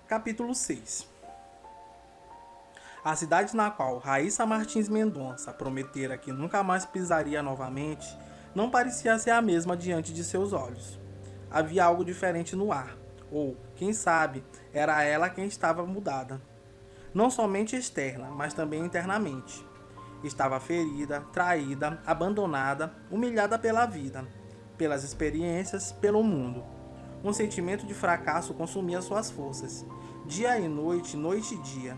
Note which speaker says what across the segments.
Speaker 1: Capítulo 6. A cidade na qual Raíssa Martins Mendonça prometera que nunca mais pisaria novamente não parecia ser a mesma diante de seus olhos. Havia algo diferente no ar, ou, quem sabe, era ela quem estava mudada. Não somente externa, mas também internamente. Estava ferida, traída, abandonada, humilhada pela vida, pelas experiências, pelo mundo. Um sentimento de fracasso consumia suas forças. Dia e noite, noite e dia.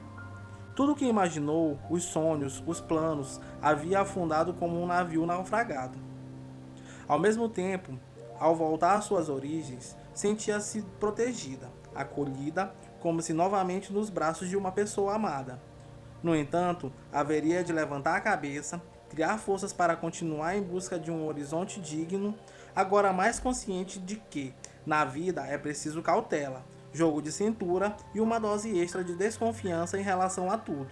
Speaker 1: Tudo o que imaginou, os sonhos, os planos, havia afundado como um navio naufragado. Ao mesmo tempo, ao voltar às suas origens, sentia-se protegida, acolhida, como se novamente nos braços de uma pessoa amada. No entanto, haveria de levantar a cabeça, criar forças para continuar em busca de um horizonte digno, agora mais consciente de que, na vida, é preciso cautela, jogo de cintura e uma dose extra de desconfiança em relação a tudo.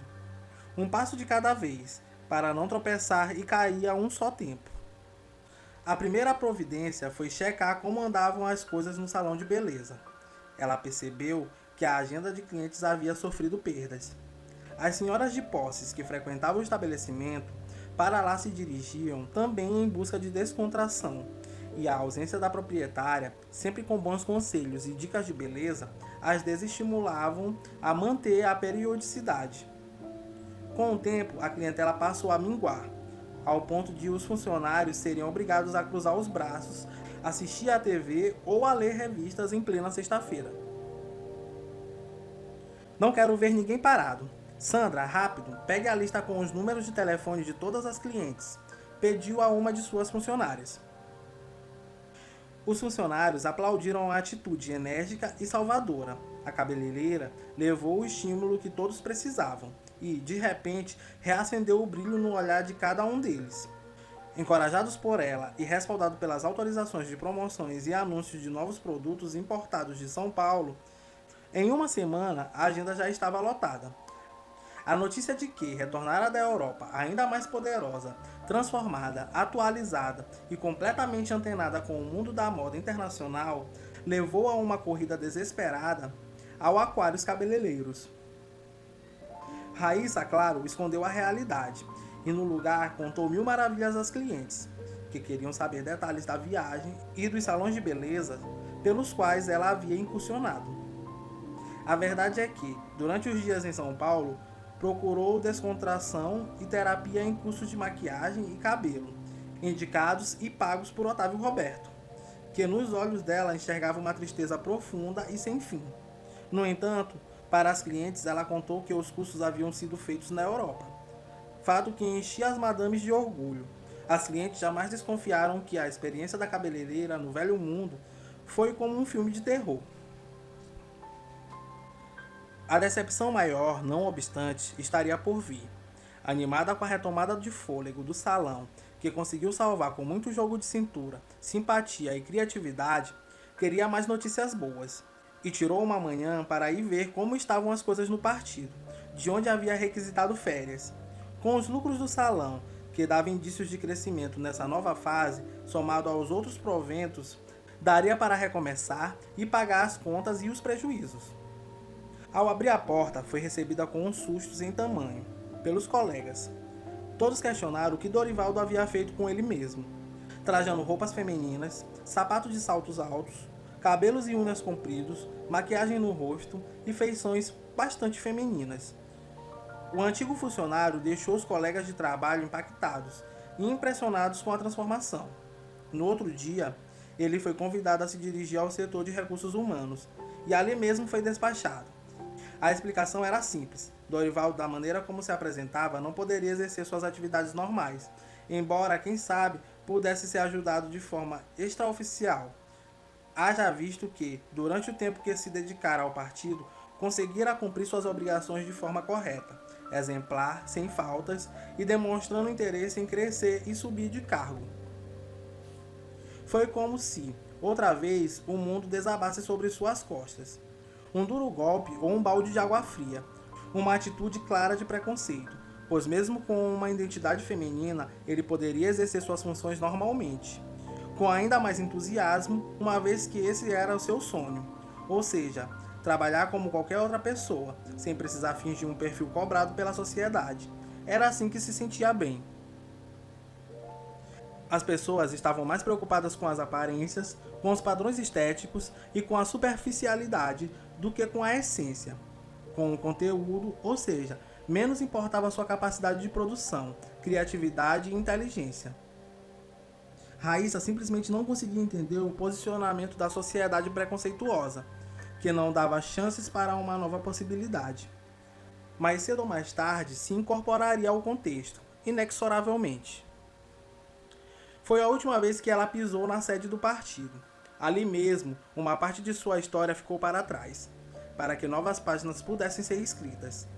Speaker 1: Um passo de cada vez, para não tropeçar e cair a um só tempo. A primeira providência foi checar como andavam as coisas no salão de beleza. Ela percebeu que a agenda de clientes havia sofrido perdas. As senhoras de posses que frequentavam o estabelecimento para lá se dirigiam também em busca de descontração, e a ausência da proprietária, sempre com bons conselhos e dicas de beleza, as desestimulavam a manter a periodicidade. Com o tempo, a clientela passou a minguar, ao ponto de os funcionários seriam obrigados a cruzar os braços, assistir à TV ou a ler revistas em plena sexta-feira. Não quero ver ninguém parado. Sandra, rápido, pegue a lista com os números de telefone de todas as clientes, pediu a uma de suas funcionárias. Os funcionários aplaudiram a atitude enérgica e salvadora. A cabeleireira levou o estímulo que todos precisavam e, de repente, reacendeu o brilho no olhar de cada um deles. Encorajados por ela e respaldado pelas autorizações de promoções e anúncios de novos produtos importados de São Paulo, em uma semana a agenda já estava lotada. A notícia de que retornara da Europa ainda mais poderosa, transformada, atualizada e completamente antenada com o mundo da moda internacional levou a uma corrida desesperada ao Aquários Cabeleireiros. Raíssa, claro, escondeu a realidade e no lugar contou mil maravilhas às clientes, que queriam saber detalhes da viagem e dos salões de beleza pelos quais ela havia incursionado. A verdade é que, durante os dias em São Paulo, procurou descontração e terapia em cursos de maquiagem e cabelo, indicados e pagos por Otávio Roberto, que nos olhos dela enxergava uma tristeza profunda e sem fim. No entanto, para as clientes ela contou que os cursos haviam sido feitos na Europa, fato que enchia as madames de orgulho. As clientes jamais desconfiaram que a experiência da cabeleireira no velho mundo foi como um filme de terror. A decepção maior, não obstante, estaria por vir. Animada com a retomada de fôlego do salão, que conseguiu salvar com muito jogo de cintura, simpatia e criatividade, queria mais notícias boas. E tirou uma manhã para ir ver como estavam as coisas no partido, de onde havia requisitado férias. Com os lucros do salão, que dava indícios de crescimento nessa nova fase, somado aos outros proventos, daria para recomeçar e pagar as contas e os prejuízos. Ao abrir a porta, foi recebida com uns sustos em tamanho, pelos colegas. Todos questionaram o que Dorivaldo havia feito com ele mesmo, trajando roupas femininas, sapatos de saltos altos, cabelos e unhas compridos, maquiagem no rosto e feições bastante femininas. O antigo funcionário deixou os colegas de trabalho impactados e impressionados com a transformação. No outro dia, ele foi convidado a se dirigir ao setor de recursos humanos e ali mesmo foi despachado. A explicação era simples. Dorivaldo, da maneira como se apresentava, não poderia exercer suas atividades normais, embora, quem sabe, pudesse ser ajudado de forma extraoficial. Haja visto que, durante o tempo que se dedicara ao partido, conseguira cumprir suas obrigações de forma correta, exemplar, sem faltas e demonstrando interesse em crescer e subir de cargo. Foi como se, outra vez, o mundo desabasse sobre suas costas. Um duro golpe ou um balde de água fria, uma atitude clara de preconceito, pois mesmo com uma identidade feminina, ele poderia exercer suas funções normalmente, com ainda mais entusiasmo, uma vez que esse era o seu sonho, ou seja, trabalhar como qualquer outra pessoa, sem precisar fingir um perfil cobrado pela sociedade. Era assim que se sentia bem. As pessoas estavam mais preocupadas com as aparências, com os padrões estéticos e com a superficialidade do que com a essência, com o conteúdo, ou seja, menos importava sua capacidade de produção, criatividade e inteligência. Raíssa simplesmente não conseguia entender o posicionamento da sociedade preconceituosa, que não dava chances para uma nova possibilidade. Mais cedo ou mais tarde se incorporaria ao contexto, inexoravelmente. Foi a última vez que ela pisou na sede do partido. Ali mesmo, uma parte de sua história ficou para trás, para que novas páginas pudessem ser escritas.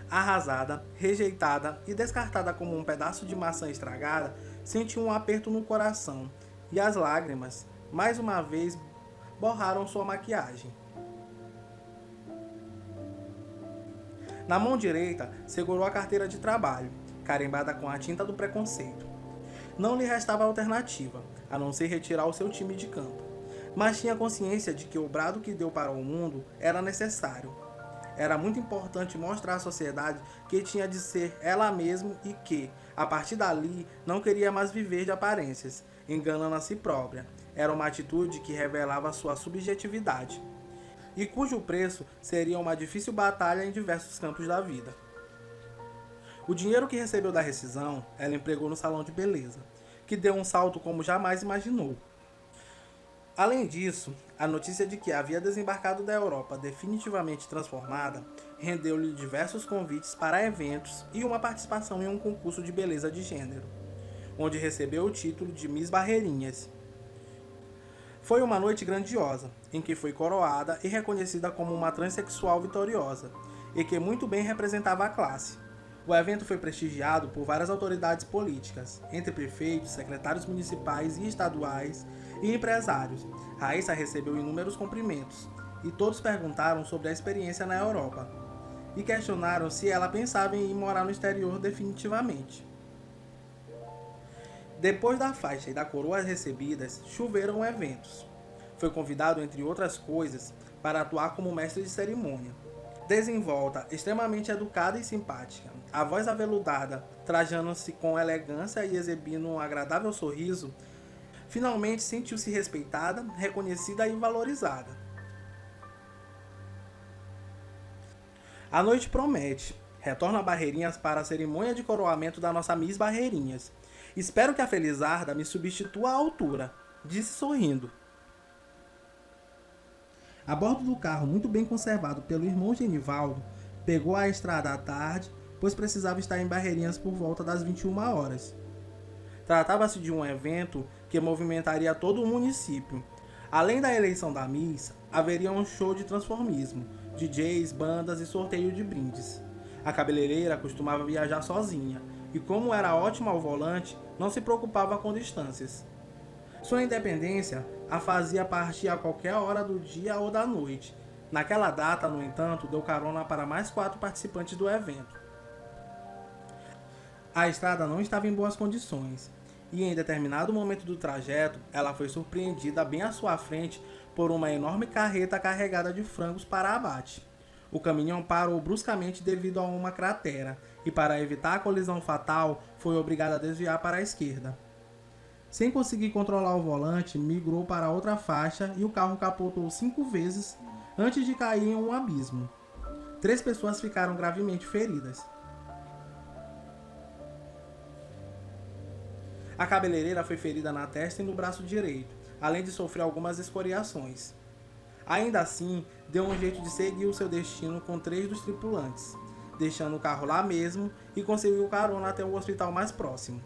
Speaker 1: Arrasada, rejeitada e descartada como um pedaço de maçã estragada, sentiu um aperto no coração, e as lágrimas, mais uma vez, borraram sua maquiagem. Na mão direita, segurou a carteira de trabalho, carimbada com a tinta do preconceito. Não lhe restava alternativa, a não ser retirar o seu time de campo. Mas tinha consciência de que o brado que deu para o mundo era necessário. Era muito importante mostrar à sociedade que tinha de ser ela mesma e que, a partir dali, não queria mais viver de aparências, enganando a si própria. Era uma atitude que revelava sua subjetividade, e cujo preço seria uma difícil batalha em diversos campos da vida. O dinheiro que recebeu da rescisão, ela empregou no salão de beleza, que deu um salto como jamais imaginou. Além disso, a notícia de que havia desembarcado da Europa definitivamente transformada rendeu-lhe diversos convites para eventos e uma participação em um concurso de beleza de gênero, onde recebeu o título de Miss Barreirinhas. Foi uma noite grandiosa, em que foi coroada e reconhecida como uma transexual vitoriosa, e que muito bem representava a classe. O evento foi prestigiado por várias autoridades políticas, entre prefeitos, secretários municipais e estaduais e empresários. Raíssa recebeu inúmeros cumprimentos, e todos perguntaram sobre a experiência na Europa, e questionaram se ela pensava em ir morar no exterior definitivamente. Depois da faixa e da coroa recebidas, choveram eventos. Foi convidado, entre outras coisas, para atuar como mestre de cerimônia. Desenvolta, extremamente educada e simpática, a voz aveludada, trajando-se com elegância e exibindo um agradável sorriso, finalmente sentiu-se respeitada, reconhecida e valorizada. A noite promete. Retorno a Barreirinhas para a cerimônia de coroamento da nossa Miss Barreirinhas. Espero que a Felizarda me substitua à altura, disse sorrindo. A bordo do carro muito bem conservado pelo irmão Genivaldo, pegou a estrada à tarde, pois precisava estar em Barreirinhas por volta das 21 horas. Tratava-se de um evento que movimentaria todo o município. Além da eleição da Miss, haveria um show de transformismo, DJs, bandas e sorteio de brindes. A cabeleireira costumava viajar sozinha, e como era ótima ao volante, não se preocupava com distâncias. Sua independência a fazia partir a qualquer hora do dia ou da noite. Naquela data, no entanto, deu carona para mais 4 participantes do evento. A estrada não estava em boas condições, e em determinado momento do trajeto, ela foi surpreendida bem à sua frente por uma enorme carreta carregada de frangos para abate. O caminhão parou bruscamente devido a uma cratera, e para evitar a colisão fatal, foi obrigado a desviar para a esquerda. Sem conseguir controlar o volante, migrou para outra faixa e o carro capotou 5 vezes antes de cair em um abismo. 3 pessoas ficaram gravemente feridas. A cabeleireira foi ferida na testa e no braço direito, além de sofrer algumas escoriações. Ainda assim, deu um jeito de seguir o seu destino com 3 dos tripulantes, deixando o carro lá mesmo e conseguiu carona até o hospital mais próximo.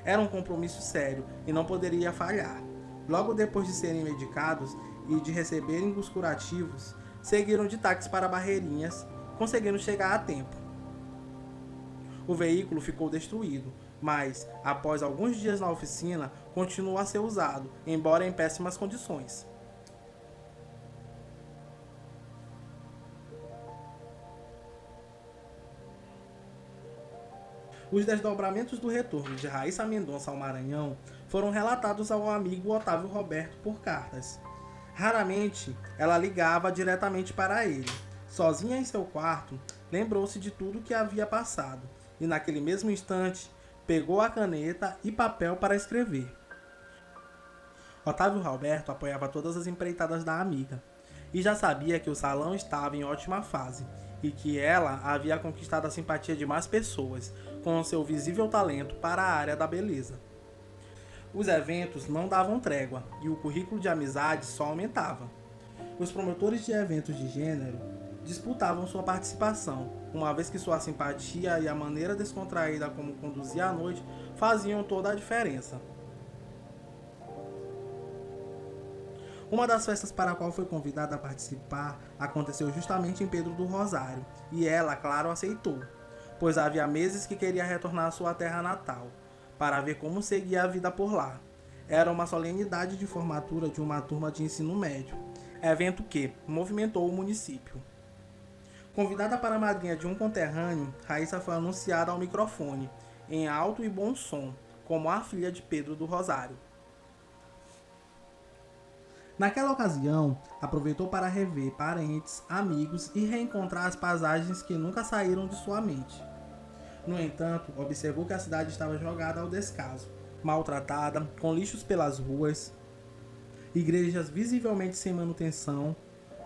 Speaker 1: Era um compromisso sério e não poderia falhar. Logo depois de serem medicados e de receberem os curativos, seguiram de táxi para Barreirinhas, conseguindo chegar a tempo. O veículo ficou destruído, mas, após alguns dias na oficina, continuou a ser usado, embora em péssimas condições. Os desdobramentos do retorno de Raíssa Mendonça ao Maranhão foram relatados ao amigo Otávio Roberto por cartas. Raramente ela ligava diretamente para ele. Sozinha em seu quarto, lembrou-se de tudo o que havia passado e, naquele mesmo instante, pegou a caneta e papel para escrever. Otávio Roberto apoiava todas as empreitadas da amiga e já sabia que o salão estava em ótima fase e que ela havia conquistado a simpatia de mais pessoas com o seu visível talento para a área da beleza. Os eventos não davam trégua e o currículo de amizades só aumentava. Os promotores de eventos de gênero disputavam sua participação, uma vez que sua simpatia e a maneira descontraída como conduzia a noite faziam toda a diferença. Uma das festas para a qual foi convidada a participar aconteceu justamente em Pedro do Rosário, e ela, claro, aceitou, pois havia meses que queria retornar à sua terra natal, para ver como seguia a vida por lá. Era uma solenidade de formatura de uma turma de ensino médio, evento que movimentou o município. Convidada para a madrinha de um conterrâneo, Raíssa foi anunciada ao microfone, em alto e bom som, como a filha de Pedro do Rosário. Naquela ocasião, aproveitou para rever parentes, amigos e reencontrar as paisagens que nunca saíram de sua mente. No entanto, observou que a cidade estava jogada ao descaso, maltratada, com lixos pelas ruas, igrejas visivelmente sem manutenção,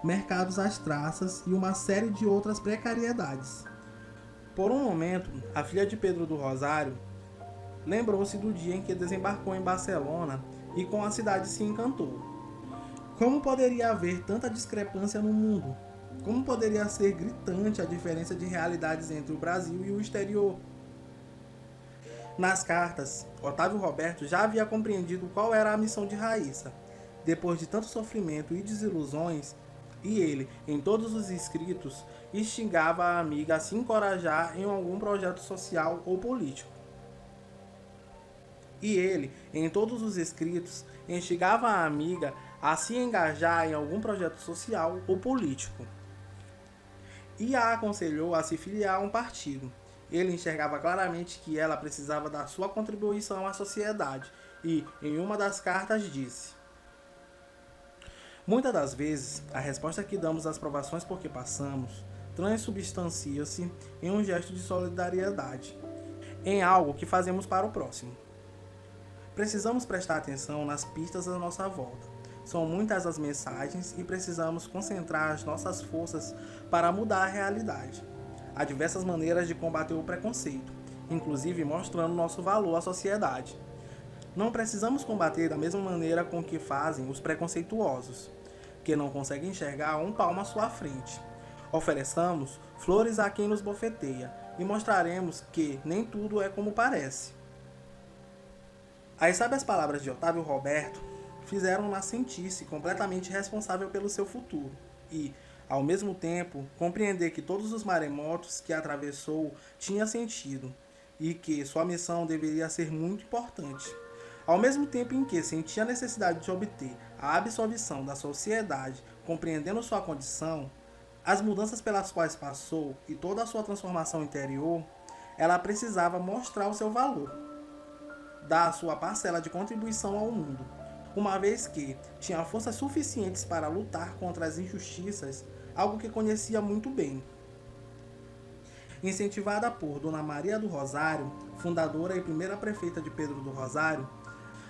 Speaker 1: mercados às traças e uma série de outras precariedades. Por um momento, a filha de Pedro do Rosário lembrou-se do dia em que desembarcou em Barcelona e com a cidade se encantou. Como poderia haver tanta discrepância no mundo? Como poderia ser gritante a diferença de realidades entre o Brasil e o exterior? Nas cartas, Otávio Roberto já havia compreendido qual era a missão de Raíssa. Depois de tanto sofrimento e desilusões, e ele, em todos os escritos, instigava a amiga a se encorajar em algum projeto social ou político. E ele, em todos os escritos, instigava a amiga a se engajar em algum projeto social ou político. E a aconselhou a se filiar a um partido. Ele enxergava claramente que ela precisava da sua contribuição à sociedade e, em uma das cartas, disse: muitas das vezes, a resposta que damos às provações por que passamos transubstancia-se em um gesto de solidariedade, em algo que fazemos para o próximo. Precisamos prestar atenção nas pistas à nossa volta. São muitas as mensagens e precisamos concentrar as nossas forças para mudar a realidade. Há diversas maneiras de combater o preconceito, inclusive mostrando nosso valor à sociedade. Não precisamos combater da mesma maneira com que fazem os preconceituosos, que não conseguem enxergar um palmo à sua frente. Ofereçamos flores a quem nos bofeteia e mostraremos que nem tudo é como parece. As sábias palavras de Otávio Roberto fizeram-na sentir-se completamente responsável pelo seu futuro e, ao mesmo tempo, compreender que todos os maremotos que atravessou tinham sentido e que sua missão deveria ser muito importante. Ao mesmo tempo em que sentia a necessidade de obter a absolvição da sociedade, compreendendo sua condição, as mudanças pelas quais passou e toda a sua transformação interior, ela precisava mostrar o seu valor, dar a sua parcela de contribuição ao mundo, uma vez que tinha forças suficientes para lutar contra as injustiças, algo que conhecia muito bem. Incentivada por Dona Maria do Rosário, fundadora e primeira prefeita de Pedro do Rosário,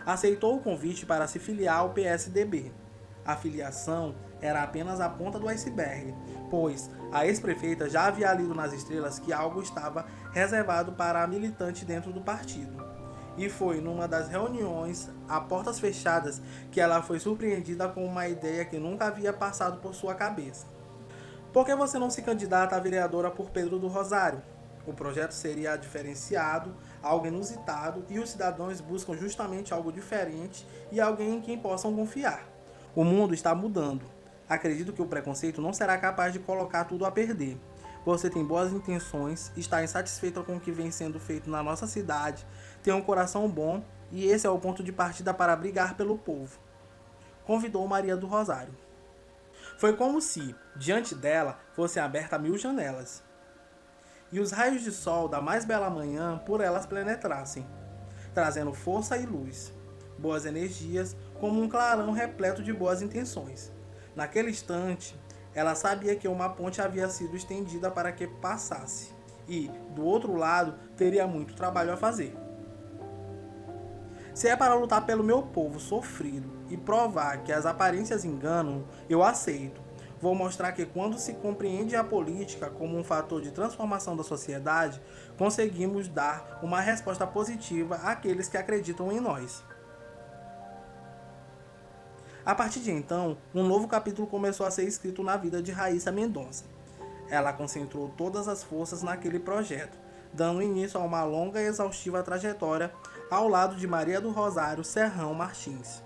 Speaker 1: aceitou o convite para se filiar ao PSDB. A filiação era apenas a ponta do iceberg, pois a ex-prefeita já havia lido nas estrelas que algo estava reservado para a militante dentro do partido. E foi numa das reuniões, a portas fechadas, que ela foi surpreendida com uma ideia que nunca havia passado por sua cabeça. Por que você não se candidata a vereadora por Pedro do Rosário? O projeto seria diferenciado, algo inusitado, e os cidadãos buscam justamente algo diferente e alguém em quem possam confiar. O mundo está mudando. Acredito que o preconceito não será capaz de colocar tudo a perder. Você tem boas intenções, está insatisfeito com o que vem sendo feito na nossa cidade, tem um coração bom e esse é o ponto de partida para brigar pelo povo. Convidou Maria do Rosário. Foi como se, diante dela, fossem abertas 1000 janelas. e os raios de sol da mais bela manhã por elas penetrassem, trazendo força e luz, boas energias, como um clarão repleto de boas intenções. Naquele instante, ela sabia que uma ponte havia sido estendida para que passasse, e, do outro lado, teria muito trabalho a fazer. Se é para lutar pelo meu povo sofrido e provar que as aparências enganam, eu aceito. Vou mostrar que quando se compreende a política como um fator de transformação da sociedade, conseguimos dar uma resposta positiva àqueles que acreditam em nós. A partir de então, um novo capítulo começou a ser escrito na vida de Raíssa Mendonça. Ela concentrou todas as forças naquele projeto, dando início a uma longa e exaustiva trajetória ao lado de Maria do Rosário Serrão Martins,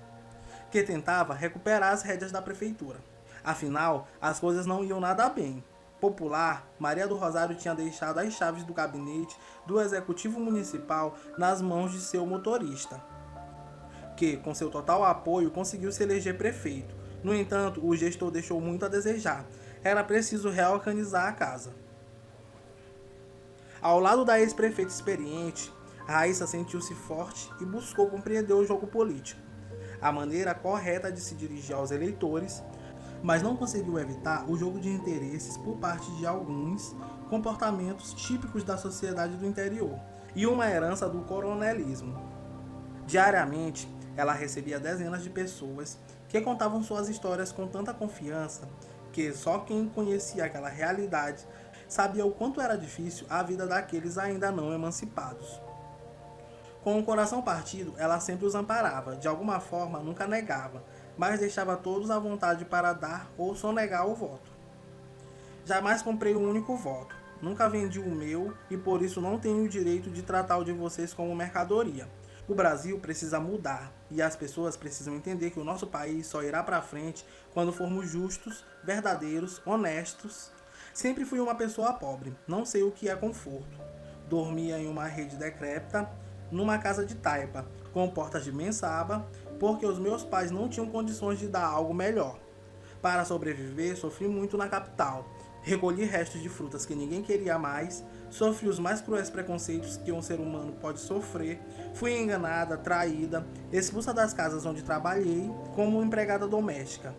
Speaker 1: que tentava recuperar as rédeas da prefeitura. Afinal, as coisas não iam nada bem. Popular, Maria do Rosário tinha deixado as chaves do gabinete do executivo municipal nas mãos de seu motorista, que, com seu total apoio, conseguiu se eleger prefeito. No entanto, o gestor deixou muito a desejar. Era preciso reorganizar a casa. Ao lado da ex-prefeita experiente, Raíssa sentiu-se forte e buscou compreender o jogo político, a maneira correta de se dirigir aos eleitores, mas não conseguiu evitar o jogo de interesses por parte de alguns comportamentos típicos da sociedade do interior e uma herança do coronelismo. Diariamente, ela recebia dezenas de pessoas que contavam suas histórias com tanta confiança que só quem conhecia aquela realidade sabia o quanto era difícil a vida daqueles ainda não emancipados. Com o coração partido, ela sempre os amparava, de alguma forma nunca negava, mas deixava todos à vontade para dar ou sonegar o voto. Jamais comprei um único voto, nunca vendi o meu e por isso não tenho o direito de tratar o de vocês como mercadoria. O Brasil precisa mudar e as pessoas precisam entender que o nosso país só irá para frente quando formos justos, verdadeiros, honestos. Sempre fui uma pessoa pobre, não sei o que é conforto. Dormia em uma rede decrépita, numa casa de taipa, com portas de mensaba, porque os meus pais não tinham condições de dar algo melhor. Para sobreviver, sofri muito na capital. Recolhi restos de frutas que ninguém queria mais, sofri os mais cruéis preconceitos que um ser humano pode sofrer, fui enganada, traída, expulsa das casas onde trabalhei como empregada doméstica.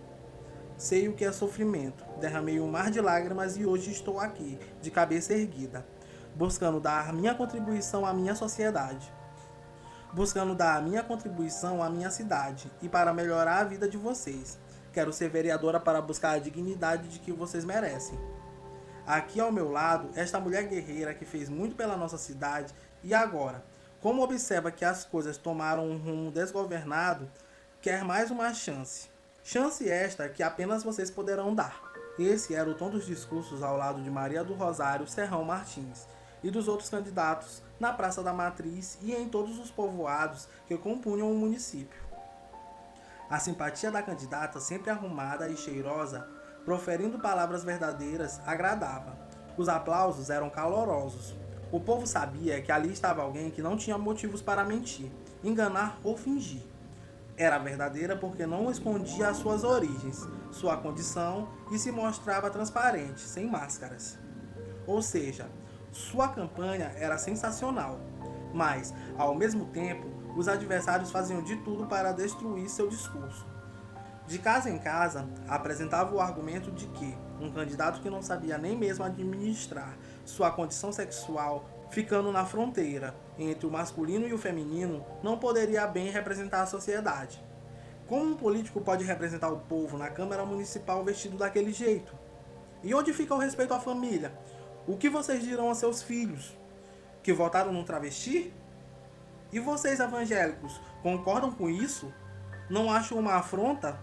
Speaker 1: Sei o que é sofrimento, derramei um mar de lágrimas e hoje estou aqui, de cabeça erguida, buscando dar minha contribuição à minha sociedade, buscando dar a minha contribuição à minha cidade e para melhorar a vida de vocês. Quero ser vereadora para buscar a dignidade de que vocês merecem. Aqui ao meu lado, esta mulher guerreira que fez muito pela nossa cidade e agora, como observa que as coisas tomaram um rumo desgovernado, quer mais uma chance. Chance esta que apenas vocês poderão dar. Esse era o tom dos discursos ao lado de Maria do Rosário Serrão Martins e dos outros candidatos na Praça da Matriz e em todos os povoados que compunham o município. A simpatia da candidata, sempre arrumada e cheirosa, proferindo palavras verdadeiras, agradava. Os aplausos eram calorosos. O povo sabia que ali estava alguém que não tinha motivos para mentir, enganar ou fingir. Era verdadeira porque não escondia as suas origens, sua condição e se mostrava transparente, sem máscaras. Ou seja, sua campanha era sensacional, mas, ao mesmo tempo, os adversários faziam de tudo para destruir seu discurso. De casa em casa, apresentava o argumento de que um candidato que não sabia nem mesmo administrar sua condição sexual, ficando na fronteira entre o masculino e o feminino, não poderia bem representar a sociedade. Como um político pode representar o povo na Câmara Municipal vestido daquele jeito? E onde fica o respeito à família? O que vocês dirão a seus filhos? Que votaram num travesti? E vocês, evangélicos, concordam com isso? Não acham uma afronta?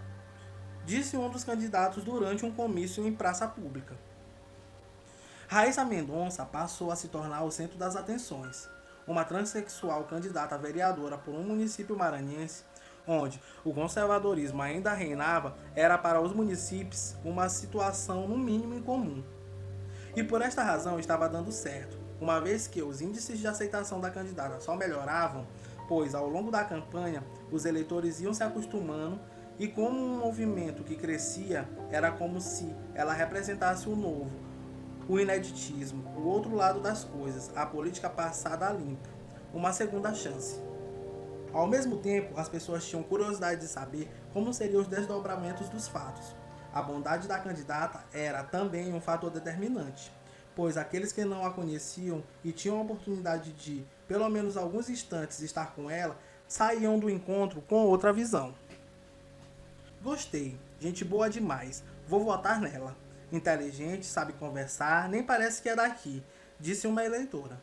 Speaker 1: Disse um dos candidatos durante um comício em praça pública. Raíssa Mendonça passou a se tornar o centro das atenções. Uma transexual candidata a vereadora por um município maranhense, onde o conservadorismo ainda reinava, era para os municípios uma situação no mínimo incomum. E por esta razão estava dando certo, uma vez que os índices de aceitação da candidata só melhoravam, pois ao longo da campanha os eleitores iam se acostumando e como um movimento que crescia, era como se ela representasse o novo, O ineditismo, o outro lado das coisas, a política passada a limpo, uma segunda chance. Ao mesmo tempo, as pessoas tinham curiosidade de saber como seriam os desdobramentos dos fatos. A bondade da candidata era também um fator determinante, pois aqueles que não a conheciam e tinham a oportunidade de, pelo menos alguns instantes, estar com ela, saíam do encontro com outra visão. Gostei, gente boa demais, vou votar nela. Inteligente, sabe conversar, nem parece que é daqui, disse uma eleitora.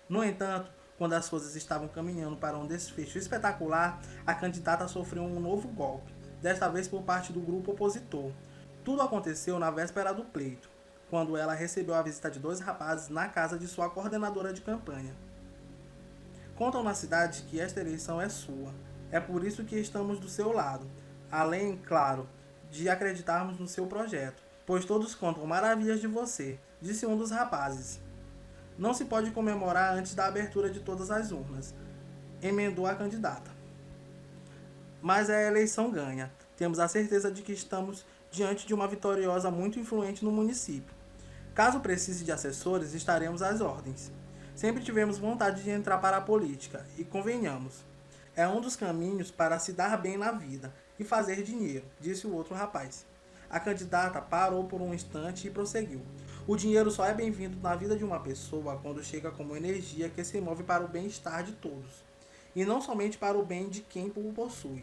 Speaker 1: No entanto, quando as coisas estavam caminhando para um desfecho espetacular, a candidata sofreu um novo golpe, desta vez por parte do grupo opositor. Tudo aconteceu na véspera do pleito, quando ela recebeu a visita de 2 rapazes na casa de sua coordenadora de campanha. Contam na cidade que esta eleição é sua. É por isso que estamos do seu lado, além, claro, de acreditarmos no seu projeto, pois todos contam maravilhas de você, disse um dos rapazes. Não se pode comemorar antes da abertura de todas as urnas, emendou a candidata. Mas a eleição ganha. Temos a certeza de que estamos diante de uma vitoriosa muito influente no município. Caso precise de assessores, estaremos às ordens. Sempre tivemos vontade de entrar para a política, e convenhamos, é um dos caminhos para se dar bem na vida e fazer dinheiro, disse o outro rapaz. A candidata parou por um instante e prosseguiu. O dinheiro só é bem-vindo na vida de uma pessoa quando chega como energia que se move para o bem-estar de todos, e não somente para o bem de quem o possui.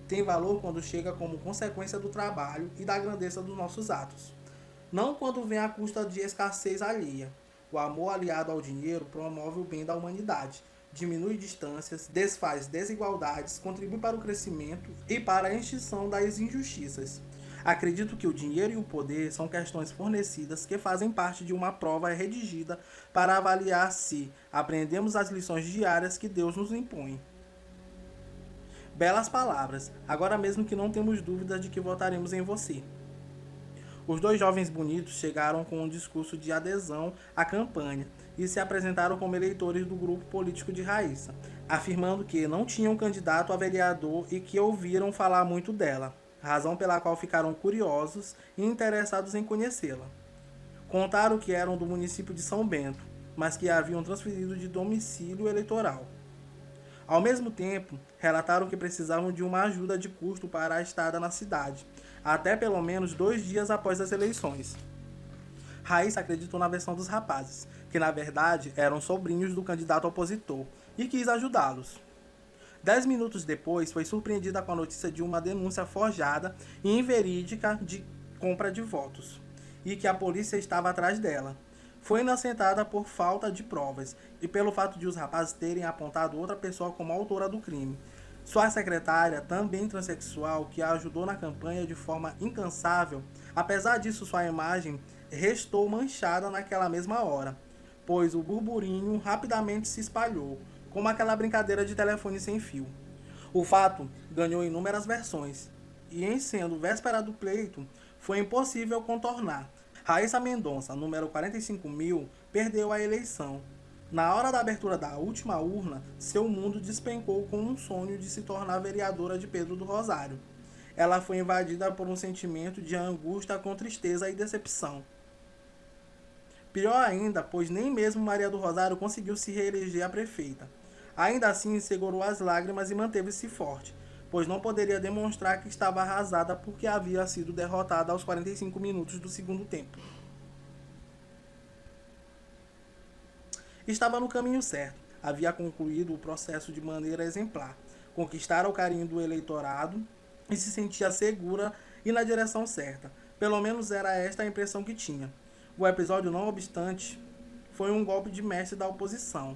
Speaker 1: Tem valor quando chega como consequência do trabalho e da grandeza dos nossos atos, não quando vem à custa de escassez alheia. O amor aliado ao dinheiro promove o bem da humanidade, diminui distâncias, desfaz desigualdades, contribui para o crescimento e para a extinção das injustiças. Acredito que o dinheiro e o poder são questões fornecidas que fazem parte de uma prova redigida para avaliar se aprendemos as lições diárias que Deus nos impõe. Belas palavras, agora mesmo que não temos dúvidas de que votaremos em você. Os 2 jovens bonitos chegaram com um discurso de adesão à campanha e se apresentaram como eleitores do grupo político de Raíssa, afirmando que não tinham candidato a vereador e que ouviram falar muito dela, razão pela qual ficaram curiosos e interessados em conhecê-la. Contaram que eram do município de São Bento, mas que haviam transferido de domicílio eleitoral. Ao mesmo tempo, relataram que precisavam de uma ajuda de custo para a estada na cidade, até pelo menos 2 dias após as eleições. Raíssa acreditou na versão dos rapazes, que na verdade eram sobrinhos do candidato opositor, e quis ajudá-los. 10 minutos depois, foi surpreendida com a notícia de uma denúncia forjada e inverídica de compra de votos, e que a polícia estava atrás dela. Foi inocentada por falta de provas e pelo fato de os rapazes terem apontado outra pessoa como autora do crime. Sua secretária, também transexual, que a ajudou na campanha de forma incansável, apesar disso sua imagem restou manchada naquela mesma hora, pois o burburinho rapidamente se espalhou, como aquela brincadeira de telefone sem fio. O fato ganhou inúmeras versões, e em sendo véspera do pleito, foi impossível contornar. Raíssa Mendonça, número 45.000, perdeu a eleição. Na hora da abertura da última urna, seu mundo despencou com um sonho de se tornar vereadora de Pedro do Rosário. Ela foi invadida por um sentimento de angústia com tristeza e decepção. Pior ainda, pois nem mesmo Maria do Rosário conseguiu se reeleger a prefeita. Ainda assim, segurou as lágrimas e manteve-se forte, pois não poderia demonstrar que estava arrasada porque havia sido derrotada aos 45 minutos do segundo tempo. Estava no caminho certo, havia concluído o processo de maneira exemplar, conquistara o carinho do eleitorado e se sentia segura e na direção certa. Pelo menos era esta a impressão que tinha. O episódio, não obstante, foi um golpe de mestre da oposição.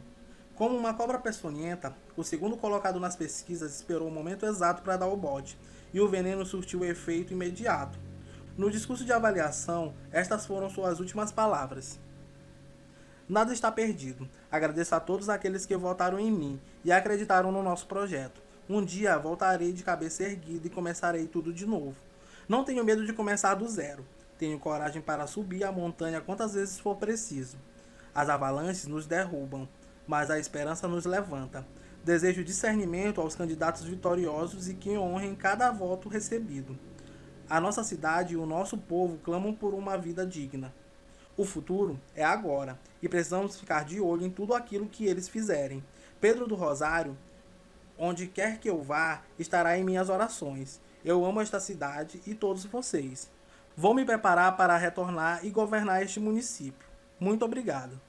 Speaker 1: Como uma cobra peçonhenta, o segundo colocado nas pesquisas esperou o momento exato para dar o bote, e o veneno surtiu efeito imediato. No discurso de avaliação, estas foram suas últimas palavras. Nada está perdido. Agradeço a todos aqueles que votaram em mim e acreditaram no nosso projeto. Um dia voltarei de cabeça erguida e começarei tudo de novo. Não tenho medo de começar do zero. Tenho coragem para subir a montanha quantas vezes for preciso. As avalanches nos derrubam, mas a esperança nos levanta. Desejo discernimento aos candidatos vitoriosos e que honrem cada voto recebido. A nossa cidade e o nosso povo clamam por uma vida digna. O futuro é agora e precisamos ficar de olho em tudo aquilo que eles fizerem. Pedro do Rosário, onde quer que eu vá, estará em minhas orações. Eu amo esta cidade e todos vocês. Vou me preparar para retornar e governar este município. Muito obrigado.